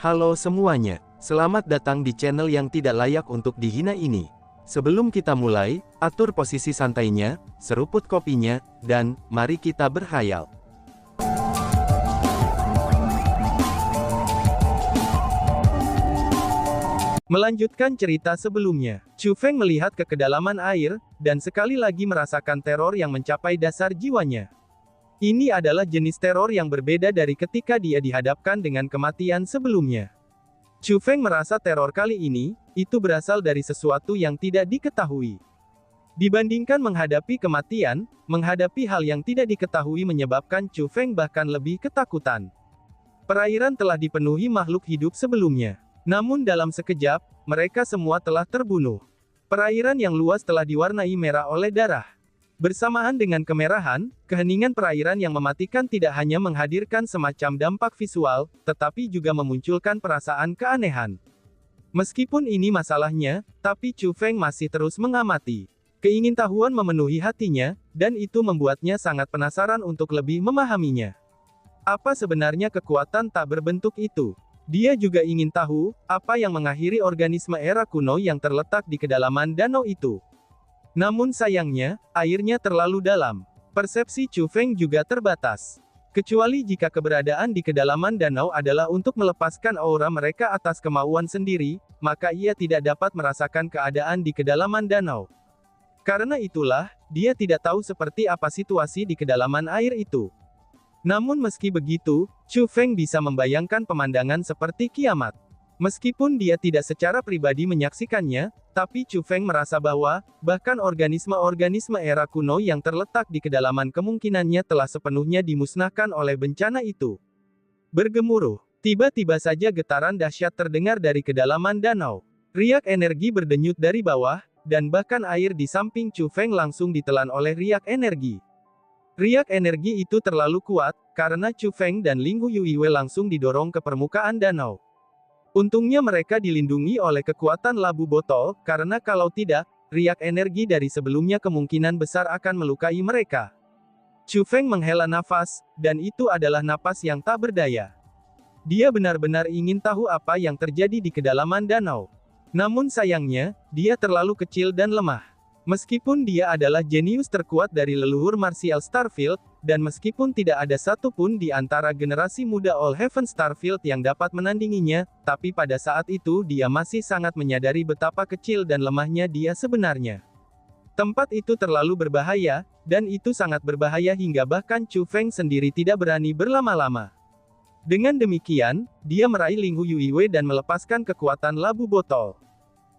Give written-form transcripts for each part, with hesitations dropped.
Halo semuanya, selamat datang di channel yang tidak layak untuk dihina ini. Sebelum kita mulai, atur posisi santainya, seruput kopinya, dan mari kita berhayal. Melanjutkan cerita sebelumnya, Chu Feng melihat ke kedalaman air, dan sekali lagi merasakan teror yang mencapai dasar jiwanya. Ini adalah jenis teror yang berbeda dari ketika dia dihadapkan dengan kematian sebelumnya. Chu Feng merasa teror kali ini, itu berasal dari sesuatu yang tidak diketahui. Dibandingkan menghadapi kematian, menghadapi hal yang tidak diketahui menyebabkan Chu Feng bahkan lebih ketakutan. Perairan telah dipenuhi makhluk hidup sebelumnya. Namun dalam sekejap, mereka semua telah terbunuh. Perairan yang luas telah diwarnai merah oleh darah. Bersamaan dengan kemerahan, keheningan perairan yang mematikan tidak hanya menghadirkan semacam dampak visual, tetapi juga memunculkan perasaan keanehan. Meskipun ini masalahnya, tapi Chu Feng masih terus mengamati. Keingintahuan memenuhi hatinya, dan itu membuatnya sangat penasaran untuk lebih memahaminya. Apa sebenarnya kekuatan tak berbentuk itu? Dia juga ingin tahu, apa yang mengakhiri organisme era kuno yang terletak di kedalaman danau itu. Namun sayangnya, airnya terlalu dalam. Persepsi Chu Feng juga terbatas. Kecuali jika keberadaan di kedalaman danau adalah untuk melepaskan aura mereka atas kemauan sendiri, maka ia tidak dapat merasakan keadaan di kedalaman danau. Karena itulah, dia tidak tahu seperti apa situasi di kedalaman air itu. Namun meski begitu, Chu Feng bisa membayangkan pemandangan seperti kiamat. Meskipun dia tidak secara pribadi menyaksikannya, tapi Chu Feng merasa bahwa, bahkan organisme-organisme era kuno yang terletak di kedalaman kemungkinannya telah sepenuhnya dimusnahkan oleh bencana itu. Bergemuruh. Tiba-tiba saja getaran dahsyat terdengar dari kedalaman danau. Riak energi berdenyut dari bawah, dan bahkan air di samping Chu Feng langsung ditelan oleh riak energi. Riak energi itu terlalu kuat, karena Chu Feng dan Ling Huiyue langsung didorong ke permukaan danau. Untungnya mereka dilindungi oleh kekuatan labu botol, karena kalau tidak, riak energi dari sebelumnya kemungkinan besar akan melukai mereka. Chu Feng menghela nafas, dan itu adalah napas yang tak berdaya. Dia benar-benar ingin tahu apa yang terjadi di kedalaman danau. Namun sayangnya, dia terlalu kecil dan lemah. Meskipun dia adalah jenius terkuat dari leluhur martial Starfield, dan meskipun tidak ada satupun di antara generasi muda All Heaven Starfield yang dapat menandinginya, tapi pada saat itu dia masih sangat menyadari betapa kecil dan lemahnya dia sebenarnya. Tempat itu terlalu berbahaya, dan itu sangat berbahaya hingga bahkan Chu Feng sendiri tidak berani berlama-lama. Dengan demikian, dia meraih Ling Huiyue dan melepaskan kekuatan labu botol.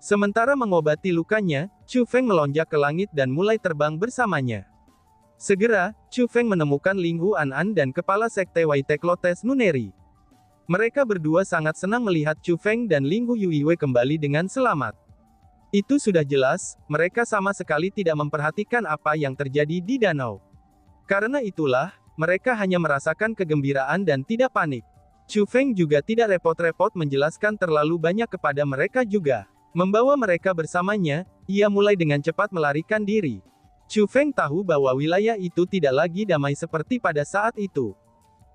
Sementara mengobati lukanya, Chu Feng melonjak ke langit dan mulai terbang bersamanya. Segera, Chu Feng menemukan Ling Huanan dan kepala sekte Waiteklotes Nuneri. Mereka berdua sangat senang melihat Chu Feng dan Ling Huiyue kembali dengan selamat. Itu sudah jelas, mereka sama sekali tidak memperhatikan apa yang terjadi di danau. Karena itulah, mereka hanya merasakan kegembiraan dan tidak panik. Chu Feng juga tidak repot-repot menjelaskan terlalu banyak kepada mereka juga. Membawa mereka bersamanya, ia mulai dengan cepat melarikan diri. Chu Feng tahu bahwa wilayah itu tidak lagi damai seperti pada saat itu.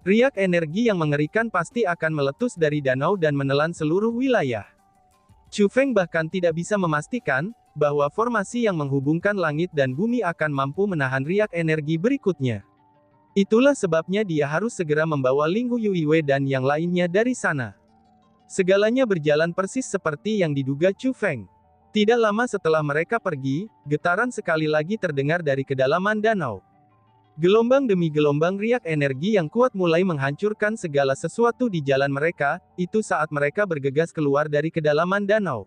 Riak energi yang mengerikan pasti akan meletus dari danau dan menelan seluruh wilayah. Chu Feng bahkan tidak bisa memastikan, bahwa formasi yang menghubungkan langit dan bumi akan mampu menahan riak energi berikutnya. Itulah sebabnya dia harus segera membawa Ling Huiyue dan yang lainnya dari sana. Segalanya berjalan persis seperti yang diduga Chu Feng. Tidak lama setelah mereka pergi, getaran sekali lagi terdengar dari kedalaman danau. Gelombang demi gelombang riak energi yang kuat mulai menghancurkan segala sesuatu di jalan mereka, itu saat mereka bergegas keluar dari kedalaman danau.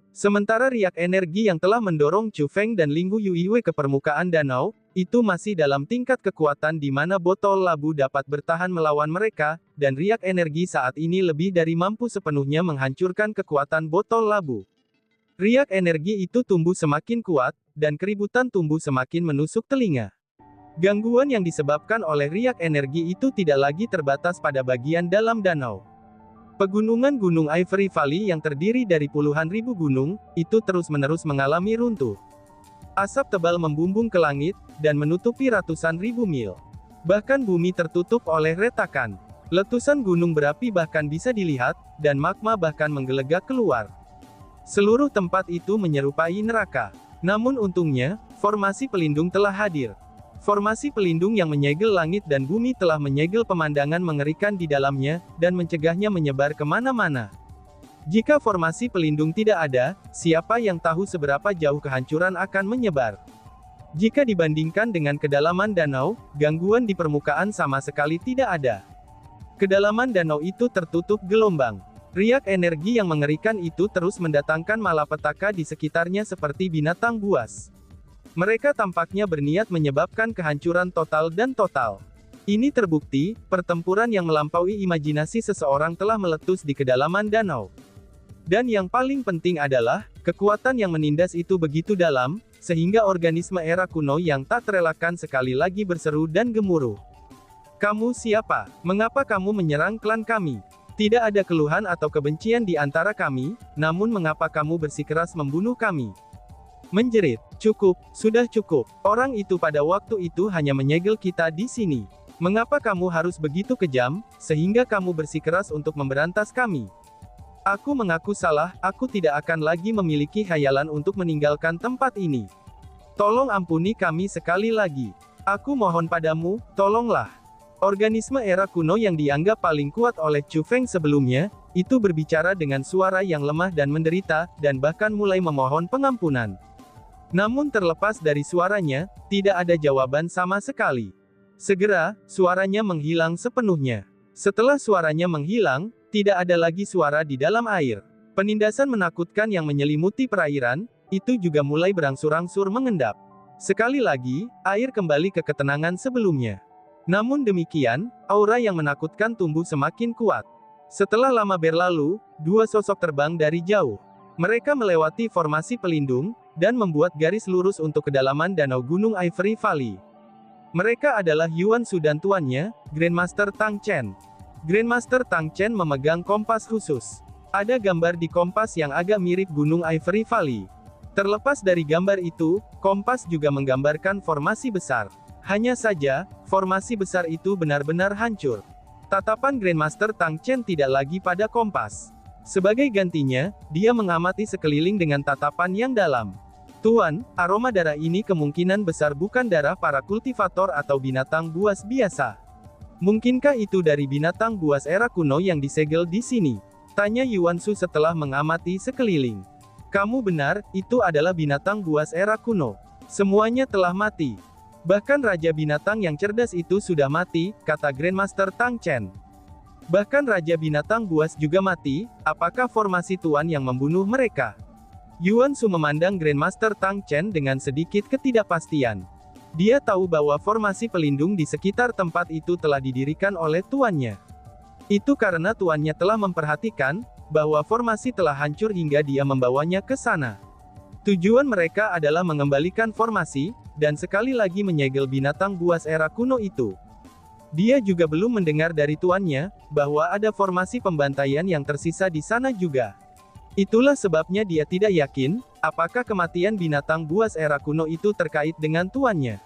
Sementara riak energi yang telah mendorong Chu Feng dan Ling Huiyue ke permukaan danau, itu masih dalam tingkat kekuatan di mana botol labu dapat bertahan melawan mereka, dan riak energi saat ini lebih dari mampu sepenuhnya menghancurkan kekuatan botol labu. Riak energi itu tumbuh semakin kuat, dan keributan tumbuh semakin menusuk telinga. Gangguan yang disebabkan oleh riak energi itu tidak lagi terbatas pada bagian dalam danau. Pegunungan Gunung Ivory Valley yang terdiri dari puluhan ribu gunung, itu terus-menerus mengalami runtuh. Asap tebal membumbung ke langit, dan menutupi ratusan ribu mil. Bahkan bumi tertutup oleh retakan. Letusan gunung berapi bahkan bisa dilihat, dan magma bahkan menggelegak keluar. Seluruh tempat itu menyerupai neraka. Namun untungnya, formasi pelindung telah hadir. Formasi pelindung yang menyegel langit dan bumi telah menyegel pemandangan mengerikan di dalamnya, dan mencegahnya menyebar kemana-mana. Jika formasi pelindung tidak ada, siapa yang tahu seberapa jauh kehancuran akan menyebar? Jika dibandingkan dengan kedalaman danau, gangguan di permukaan sama sekali tidak ada. Kedalaman danau itu tertutup gelombang. Riak energi yang mengerikan itu terus mendatangkan malapetaka di sekitarnya seperti binatang buas. Mereka tampaknya berniat menyebabkan kehancuran total dan total. Ini terbukti, pertempuran yang melampaui imajinasi seseorang telah meletus di kedalaman danau. Dan yang paling penting adalah, kekuatan yang menindas itu begitu dalam, sehingga organisme era kuno yang tak terelakkan sekali lagi berseru dan gemuruh. Kamu siapa? Mengapa kamu menyerang klan kami? Tidak ada keluhan atau kebencian di antara kami, namun mengapa kamu bersikeras membunuh kami? Menjerit, cukup, sudah cukup. Orang itu pada waktu itu hanya menyegel kita di sini. Mengapa kamu harus begitu kejam, sehingga kamu bersikeras untuk memberantas kami? Aku mengaku salah, aku tidak akan lagi memiliki khayalan untuk meninggalkan tempat ini. Tolong ampuni kami sekali lagi. Aku mohon padamu, tolonglah. Organisme era kuno yang dianggap paling kuat oleh Chu Feng sebelumnya, itu berbicara dengan suara yang lemah dan menderita, dan bahkan mulai memohon pengampunan. Namun terlepas dari suaranya, tidak ada jawaban sama sekali. Segera, suaranya menghilang sepenuhnya. Setelah suaranya menghilang, tidak ada lagi suara di dalam air. Penindasan menakutkan yang menyelimuti perairan, itu juga mulai berangsur-angsur mengendap. Sekali lagi, air kembali ke ketenangan sebelumnya. Namun demikian, aura yang menakutkan tumbuh semakin kuat. Setelah lama berlalu, dua sosok terbang dari jauh. Mereka melewati formasi pelindung, dan membuat garis lurus untuk kedalaman danau Gunung Ivory Valley. Mereka adalah Yuan Shu dan tuannya, Grandmaster Tang Chen. Grandmaster Tang Chen memegang kompas khusus. Ada gambar di kompas yang agak mirip Gunung Ivory Valley. Terlepas dari gambar itu, kompas juga menggambarkan formasi besar. Hanya saja, formasi besar itu benar-benar hancur. Tatapan Grandmaster Tang Chen tidak lagi pada kompas. Sebagai gantinya, dia mengamati sekeliling dengan tatapan yang dalam. Tuan, aroma darah ini kemungkinan besar bukan darah para kultivator atau binatang buas biasa. Mungkinkah itu dari binatang buas era kuno yang disegel di sini? Tanya Yuan Shu setelah mengamati sekeliling. Kamu benar, itu adalah binatang buas era kuno. Semuanya telah mati. Bahkan Raja Binatang yang cerdas itu sudah mati, kata Grandmaster Tang Chen. Bahkan Raja Binatang buas juga mati, apakah formasi Tuan yang membunuh mereka? Yuan Shu memandang Grandmaster Tang Chen dengan sedikit ketidakpastian. Dia tahu bahwa formasi pelindung di sekitar tempat itu telah didirikan oleh tuannya. Itu karena tuannya telah memperhatikan, bahwa formasi telah hancur hingga dia membawanya ke sana. Tujuan mereka adalah mengembalikan formasi, dan sekali lagi menyegel binatang buas era kuno itu. Dia juga belum mendengar dari tuannya, bahwa ada formasi pembantaian yang tersisa di sana juga. Itulah sebabnya dia tidak yakin, apakah kematian binatang buas era kuno itu terkait dengan tuannya.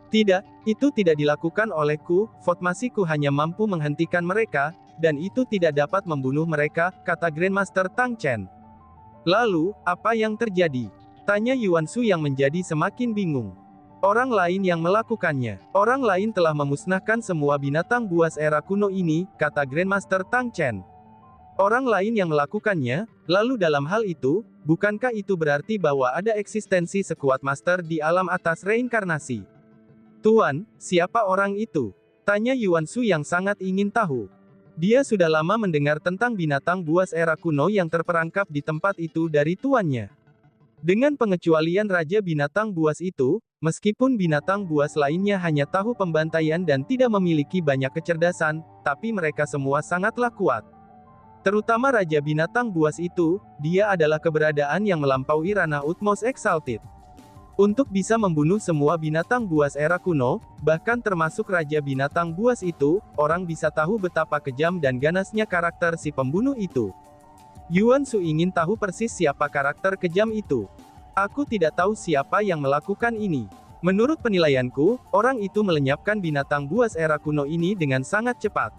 Tidak, itu tidak dilakukan olehku, formasiku hanya mampu menghentikan mereka, dan itu tidak dapat membunuh mereka, kata Grandmaster Tang Chen. Lalu, apa yang terjadi? Tanya Yuan Shu yang menjadi semakin bingung. Orang lain yang melakukannya. Orang lain telah memusnahkan semua binatang buas era kuno ini, kata Grandmaster Tang Chen. Orang lain yang melakukannya, lalu dalam hal itu, bukankah itu berarti bahwa ada eksistensi sekuat master di alam atas reinkarnasi? Tuan, siapa orang itu? Tanya Yuan Shu yang sangat ingin tahu. Dia sudah lama mendengar tentang binatang buas era kuno yang terperangkap di tempat itu dari tuannya. Dengan pengecualian Raja Binatang Buas itu, meskipun binatang buas lainnya hanya tahu pembantaian dan tidak memiliki banyak kecerdasan, tapi mereka semua sangatlah kuat. Terutama Raja Binatang Buas itu, dia adalah keberadaan yang melampaui ranah Utmost Exalted. Untuk bisa membunuh semua binatang buas era kuno, bahkan termasuk Raja Binatang Buas itu, orang bisa tahu betapa kejam dan ganasnya karakter si pembunuh itu. Yuan Shu ingin tahu persis siapa karakter kejam itu. Aku tidak tahu siapa yang melakukan ini. Menurut penilaianku, orang itu melenyapkan binatang buas era kuno ini dengan sangat cepat.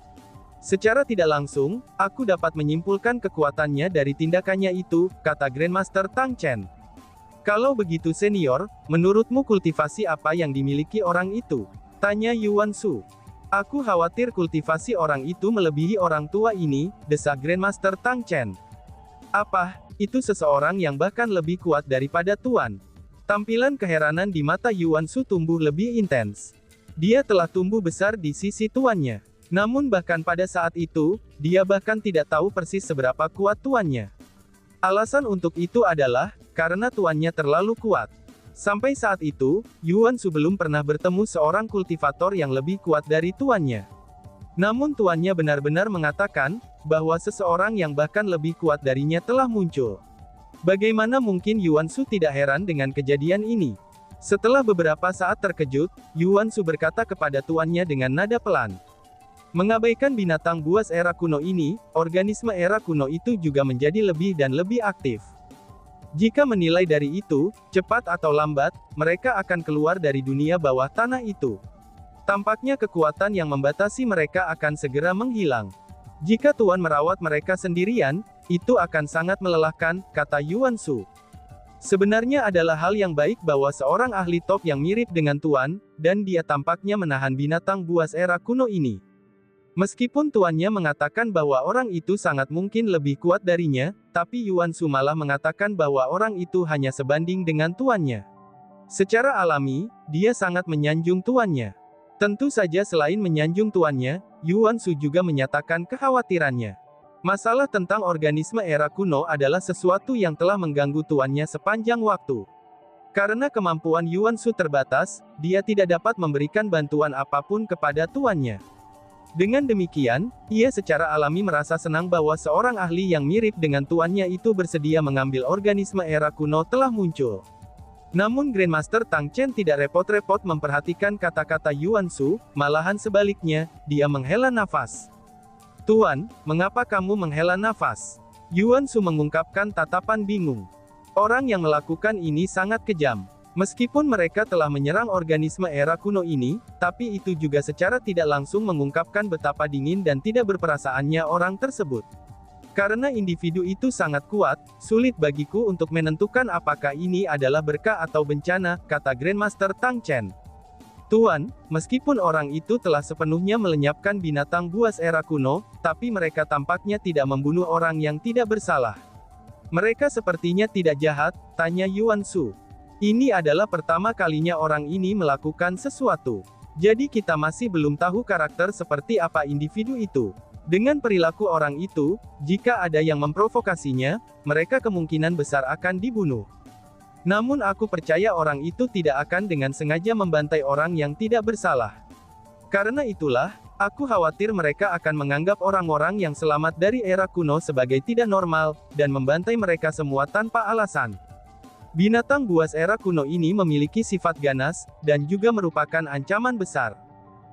Secara tidak langsung, aku dapat menyimpulkan kekuatannya dari tindakannya itu, kata Grandmaster Tang Chen. Kalau begitu senior, menurutmu kultivasi apa yang dimiliki orang itu? Tanya Yuan Shu. Aku khawatir kultivasi orang itu melebihi orang tua ini, desak Grandmaster Tang Chen. Apa, itu seseorang yang bahkan lebih kuat daripada Tuan? Tampilan keheranan di mata Yuan Shu tumbuh lebih intens. Dia telah tumbuh besar di sisi tuannya. Namun bahkan pada saat itu, dia bahkan tidak tahu persis seberapa kuat tuannya. Alasan untuk itu adalah, karena tuannya terlalu kuat. Sampai saat itu, Yuan Shu belum pernah bertemu seorang kultivator yang lebih kuat dari tuannya. Namun tuannya benar-benar mengatakan, bahwa seseorang yang bahkan lebih kuat darinya telah muncul. Bagaimana mungkin Yuan Shu tidak heran dengan kejadian ini? Setelah beberapa saat terkejut, Yuan Shu berkata kepada tuannya dengan nada pelan. Mengabaikan binatang buas era kuno ini, organisme era kuno itu juga menjadi lebih dan lebih aktif. Jika menilai dari itu, cepat atau lambat, mereka akan keluar dari dunia bawah tanah itu. Tampaknya kekuatan yang membatasi mereka akan segera menghilang. Jika Tuan merawat mereka sendirian, itu akan sangat melelahkan, kata Yuan Shu. Sebenarnya adalah hal yang baik bahwa seorang ahli top yang mirip dengan Tuan, dan dia tampaknya menahan binatang buas era kuno ini. Meskipun tuannya mengatakan bahwa orang itu sangat mungkin lebih kuat darinya, tapi Yuan Shu malah mengatakan bahwa orang itu hanya sebanding dengan tuannya. Secara alami, dia sangat menyanjung tuannya. Tentu saja selain menyanjung tuannya, Yuan Shu juga menyatakan kekhawatirannya. Masalah tentang organisme era kuno adalah sesuatu yang telah mengganggu tuannya sepanjang waktu. Karena kemampuan Yuan Shu terbatas, dia tidak dapat memberikan bantuan apapun kepada tuannya. Dengan demikian, ia secara alami merasa senang bahwa seorang ahli yang mirip dengan tuannya itu bersedia mengambil organisme era kuno telah muncul. Namun Grandmaster Tang Chen tidak repot-repot memperhatikan kata-kata Yuan Shu, malahan sebaliknya, dia menghela nafas. Tuan, mengapa kamu menghela nafas? Yuan Shu mengungkapkan tatapan bingung. Orang yang melakukan ini sangat kejam. Meskipun mereka telah menyerang organisme era kuno ini, tapi itu juga secara tidak langsung mengungkapkan betapa dingin dan tidak berperasaannya orang tersebut. Karena individu itu sangat kuat, sulit bagiku untuk menentukan apakah ini adalah berkah atau bencana, kata Grandmaster Tang Chen. Tuan, meskipun orang itu telah sepenuhnya melenyapkan binatang buas era kuno, tapi mereka tampaknya tidak membunuh orang yang tidak bersalah. Mereka sepertinya tidak jahat, tanya Yuan Shu. Ini adalah pertama kalinya orang ini melakukan sesuatu. Jadi kita masih belum tahu karakter seperti apa individu itu. Dengan perilaku orang itu, jika ada yang memprovokasinya, mereka kemungkinan besar akan dibunuh. Namun aku percaya orang itu tidak akan dengan sengaja membantai orang yang tidak bersalah. Karena itulah, aku khawatir mereka akan menganggap orang-orang yang selamat dari era kuno sebagai tidak normal, dan membantai mereka semua tanpa alasan. Binatang buas era kuno ini memiliki sifat ganas, dan juga merupakan ancaman besar.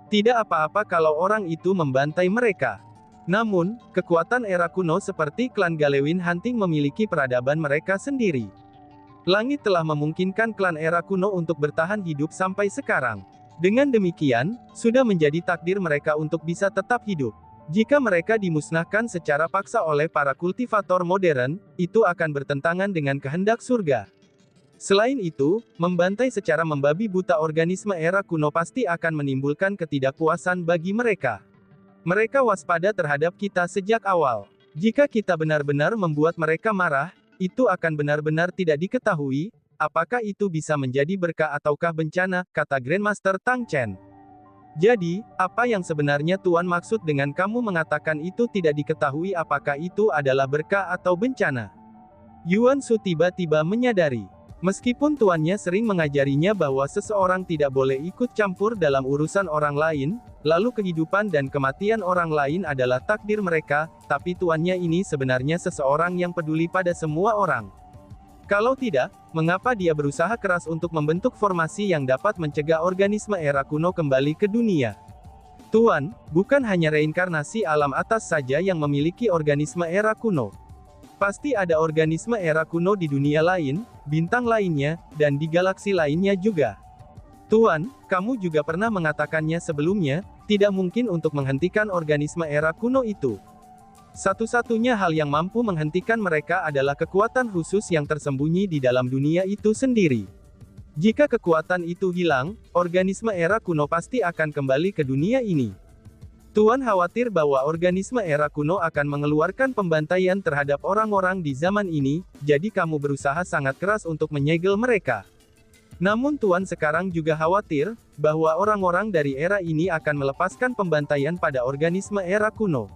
Tidak apa-apa kalau orang itu membantai mereka. Namun, kekuatan era kuno seperti klan Galewin Hunting memiliki peradaban mereka sendiri. Langit telah memungkinkan klan era kuno untuk bertahan hidup sampai sekarang. Dengan demikian, sudah menjadi takdir mereka untuk bisa tetap hidup. Jika mereka dimusnahkan secara paksa oleh para kultivator modern, itu akan bertentangan dengan kehendak surga. Selain itu, membantai secara membabi buta organisme era kuno pasti akan menimbulkan ketidakpuasan bagi mereka. Mereka waspada terhadap kita sejak awal. Jika kita benar-benar membuat mereka marah, itu akan benar-benar tidak diketahui, apakah itu bisa menjadi berkah ataukah bencana, kata Grandmaster Tang Chen. Jadi, apa yang sebenarnya Tuan maksud dengan kamu mengatakan itu tidak diketahui apakah itu adalah berkah atau bencana? Yuan Shu tiba-tiba menyadari. Meskipun tuannya sering mengajarinya bahwa seseorang tidak boleh ikut campur dalam urusan orang lain, lalu kehidupan dan kematian orang lain adalah takdir mereka, tapi tuannya ini sebenarnya seseorang yang peduli pada semua orang. Kalau tidak, mengapa dia berusaha keras untuk membentuk formasi yang dapat mencegah organisme era kuno kembali ke dunia? Tuan, bukan hanya reinkarnasi alam atas saja yang memiliki organisme era kuno. Pasti ada organisme era kuno di dunia lain, bintang lainnya, dan di galaksi lainnya juga. Tuan, kamu juga pernah mengatakannya sebelumnya, Tidak mungkin untuk menghentikan organisme era kuno itu. Satu-satunya hal yang mampu menghentikan mereka adalah kekuatan khusus yang tersembunyi di dalam dunia itu sendiri. Jika kekuatan itu hilang, organisme era kuno pasti akan kembali ke dunia ini. Tuan khawatir bahwa organisme era kuno akan mengeluarkan pembantaian terhadap orang-orang di zaman ini, jadi kamu berusaha sangat keras untuk menyegel mereka. Namun Tuan sekarang juga khawatir, bahwa orang-orang dari era ini akan melepaskan pembantaian pada organisme era kuno.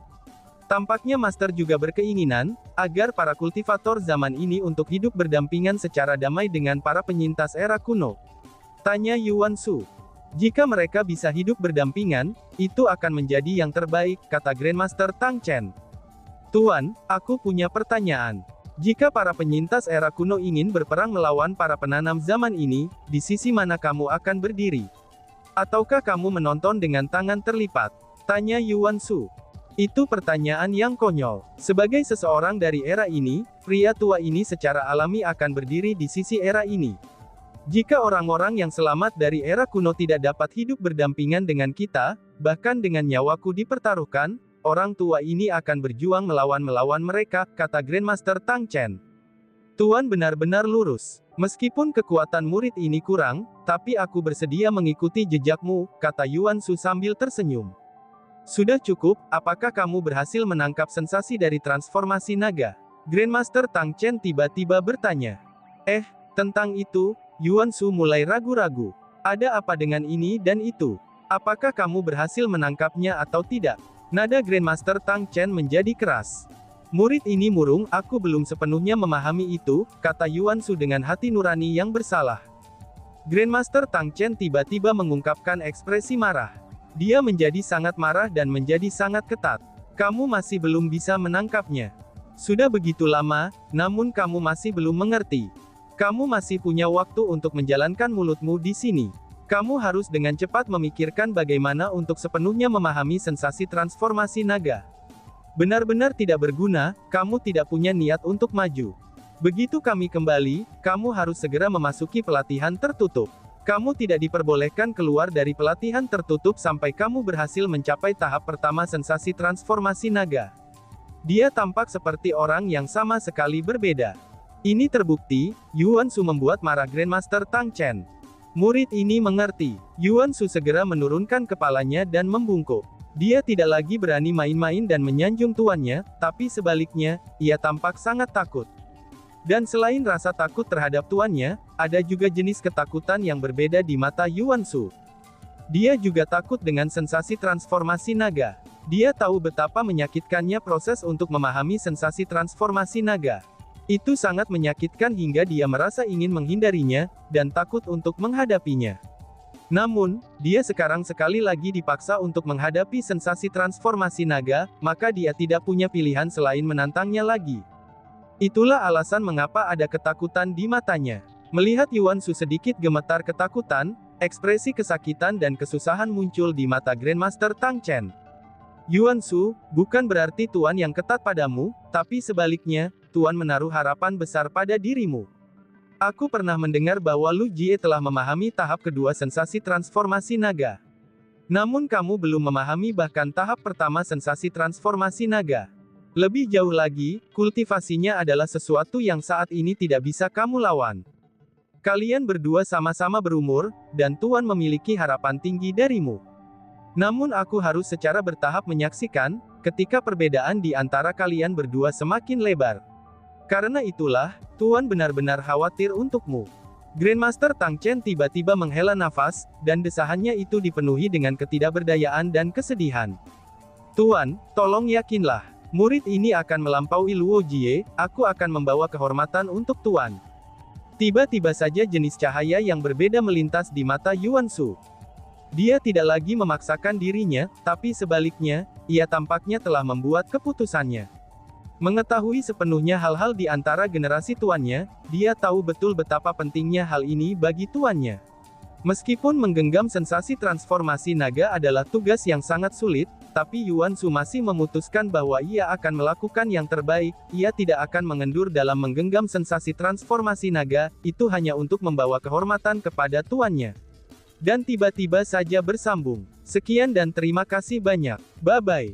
Tampaknya Master juga berkeinginan, agar para kultivator zaman ini untuk hidup berdampingan secara damai dengan para penyintas era kuno. Tanya Yuan Shu. Jika mereka bisa hidup berdampingan, itu akan menjadi yang terbaik, kata Grandmaster Tang Chen. Tuan, aku punya pertanyaan. Jika para penyintas era kuno ingin berperang melawan para penanam zaman ini, di sisi mana kamu akan berdiri? Ataukah kamu menonton dengan tangan terlipat? Tanya Yuan Shu. Itu pertanyaan yang konyol. Sebagai seseorang dari era ini, pria tua ini secara alami akan berdiri di sisi era ini. Jika orang-orang yang selamat dari era kuno tidak dapat hidup berdampingan dengan kita, bahkan dengan nyawaku dipertaruhkan, orang tua ini akan berjuang melawan mereka, kata Grandmaster Tang Chen. Tuan benar-benar lurus. Meskipun kekuatan murid ini kurang, tapi aku bersedia mengikuti jejakmu, kata Yuan Shu sambil tersenyum. Sudah cukup, apakah kamu berhasil menangkap sensasi dari transformasi naga? Grandmaster Tang Chen tiba-tiba bertanya. Tentang itu, Yuan Shu mulai ragu-ragu. Ada apa dengan ini dan itu? Apakah kamu berhasil menangkapnya atau tidak? Nada Grandmaster Tang Chen menjadi keras. Murid ini murung, aku belum sepenuhnya memahami itu, kata Yuan Shu dengan hati nurani yang bersalah. Grandmaster Tang Chen tiba-tiba mengungkapkan ekspresi marah. Dia menjadi sangat marah dan menjadi sangat ketat. Kamu masih belum bisa menangkapnya. Sudah begitu lama, namun kamu masih belum mengerti. Kamu masih punya waktu untuk menjalankan mulutmu di sini. Kamu harus dengan cepat memikirkan bagaimana untuk sepenuhnya memahami sensasi transformasi naga. Benar-benar tidak berguna, kamu tidak punya niat untuk maju. Begitu kami kembali, kamu harus segera memasuki pelatihan tertutup. Kamu tidak diperbolehkan keluar dari pelatihan tertutup sampai kamu berhasil mencapai tahap pertama sensasi transformasi naga. Dia tampak seperti orang yang sama sekali berbeda. Ini terbukti, Yuan Shu membuat marah Grandmaster Tang Chen. Murid ini mengerti. Yuan Shu segera menurunkan kepalanya dan membungkuk. Dia tidak lagi berani main-main dan menyanjung tuannya, tapi sebaliknya, ia tampak sangat takut. Dan selain rasa takut terhadap tuannya, ada juga jenis ketakutan yang berbeda di mata Yuan Shu. Dia juga takut dengan sensasi transformasi naga. Dia tahu betapa menyakitkannya proses untuk memahami sensasi transformasi naga. Itu sangat menyakitkan hingga dia merasa ingin menghindarinya, dan takut untuk menghadapinya. Namun, dia sekarang sekali lagi dipaksa untuk menghadapi sensasi transformasi naga, maka dia tidak punya pilihan selain menantangnya lagi. Itulah alasan mengapa ada ketakutan di matanya. Melihat Yuan Shu sedikit gemetar ketakutan, ekspresi kesakitan dan kesusahan muncul di mata Grandmaster Tang Chen. Yuan Shu, bukan berarti Tuan yang ketat padamu, tapi sebaliknya, Tuan menaruh harapan besar pada dirimu. Aku pernah mendengar bahwa Lu Jie telah memahami tahap kedua sensasi transformasi naga. Namun kamu belum memahami bahkan tahap pertama sensasi transformasi naga. Lebih jauh lagi, kultivasinya adalah sesuatu yang saat ini tidak bisa kamu lawan. Kalian berdua sama-sama berumur, dan Tuan memiliki harapan tinggi darimu. Namun aku harus secara bertahap menyaksikan, ketika perbedaan di antara kalian berdua semakin lebar. Karena itulah, Tuan benar-benar khawatir untukmu. Grandmaster Tang Chen tiba-tiba menghela nafas, dan desahannya itu dipenuhi dengan ketidakberdayaan dan kesedihan. Tuan, tolong yakinlah. Murid ini akan melampaui Luo Jie, aku akan membawa kehormatan untuk Tuan. Tiba-tiba saja jenis cahaya yang berbeda melintas di mata Yuan Shu. Dia tidak lagi memaksakan dirinya, tapi sebaliknya, ia tampaknya telah membuat keputusannya. Mengetahui sepenuhnya hal-hal di antara generasi tuannya, dia tahu betul betapa pentingnya hal ini bagi tuannya. Meskipun menggenggam sensasi transformasi naga adalah tugas yang sangat sulit, tapi Yuan Shu masih memutuskan bahwa ia akan melakukan yang terbaik, ia tidak akan mengendur dalam menggenggam sensasi transformasi naga, itu hanya untuk membawa kehormatan kepada tuannya. dan tiba-tiba saja bersambung. Sekian dan terima kasih banyak. Bye-bye.